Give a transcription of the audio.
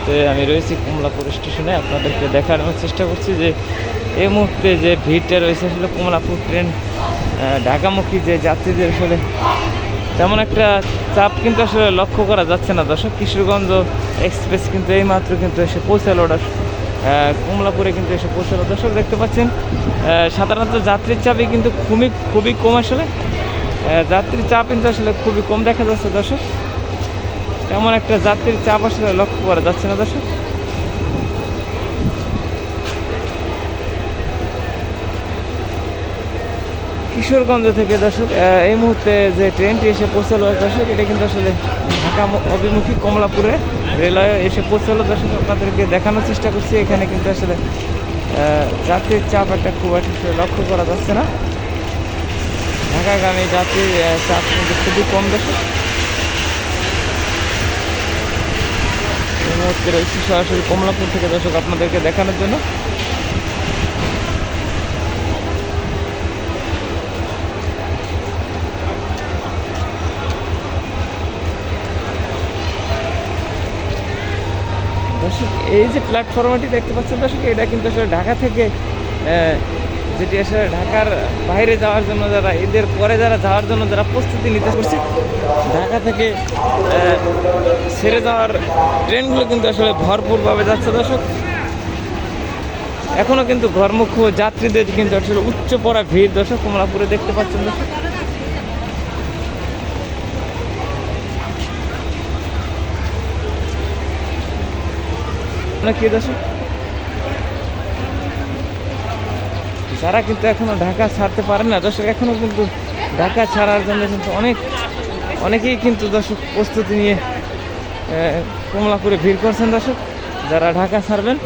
মুহূর্তে আমি রয়েছি কমলাপুর স্টেশনে। আপনাদেরকে দেখানোর চেষ্টা করছি যে এই মুহূর্তে যে ভিড়টা রয়েছে আসলে কমলাপুর ট্রেন ঢাকামুখী যে যাত্রীদের আসলে তেমন একটা চাপ কিন্তু আসলে লক্ষ্য করা যাচ্ছে না দর্শক। কিশোরগঞ্জ এক্সপ্রেস কিন্তু এইমাত্র কিন্তু এসে পৌঁছালো, কমলাপুরে কিন্তু এসে পৌঁছালো। দর্শক দেখতে পাচ্ছেন সাধারণত যাত্রীর চাপই কিন্তু খুবই কম আসলে, যাত্রীর চাপ কিন্তু আসলে খুবই কম দেখা যাচ্ছে দর্শক। তেমন একটা যাত্রীর চাপ আসলে লক্ষ্য করা যাচ্ছে না দর্শক। কিশোরগঞ্জ থেকে দর্শক এই মুহূর্তে যে ট্রেনটি এসে পৌঁছালো দর্শক, এটা কিন্তু আসলে ঢাকা অভিমুখী কমলাপুরে রেলওয়ে এসে পৌঁছালো দর্শক। আপনাদেরকে দেখানোর চেষ্টা করছি এখানে কিন্তু আসলে যাত্রীর চাপ একটা খুব একটা লক্ষ্য করা যাচ্ছে না। ঢাকাগামী যাত্রীর চাপ কিন্তু খুবই কম দর্শক। এই মুহূর্তে রয়েছে সরাসরি কমলাপুর থেকে দর্শক আপনাদেরকে দেখানোর জন্য। দর্শক এই যে প্ল্যাটফর্মটি দেখতে পাচ্ছেন দর্শক, এটা কিন্তু আসলে ঢাকা থেকে যেটি আসলে ঢাকার বাইরে যাওয়ার জন্য যারা এদের পরে যাওয়ার জন্য যারা প্রস্তুতি নিতে করছে, ঢাকা থেকে ছেড়ে যাওয়ার ট্রেনগুলো কিন্তু আসলে ভরপুরভাবে যাচ্ছে দর্শক। এখনও কিন্তু ঘরমুখ যাত্রীদের কিন্তু আসলে উচ্চ পড়া ভিড় দর্শক কমলাপুরে দেখতে পাচ্ছেন দর্শক। কি দর্শক যারা কিন্তু এখনো ঢাকা ছাড়তে পারেন না দর্শক, এখনো কিন্তু ঢাকা ছাড়ার জন্য কিন্তু অনেকেই কিন্তু দর্শক প্রস্তুতি নিয়ে কমলাপুরে ভিড় করছেন দর্শক, যারা ঢাকা ছাড়বেন।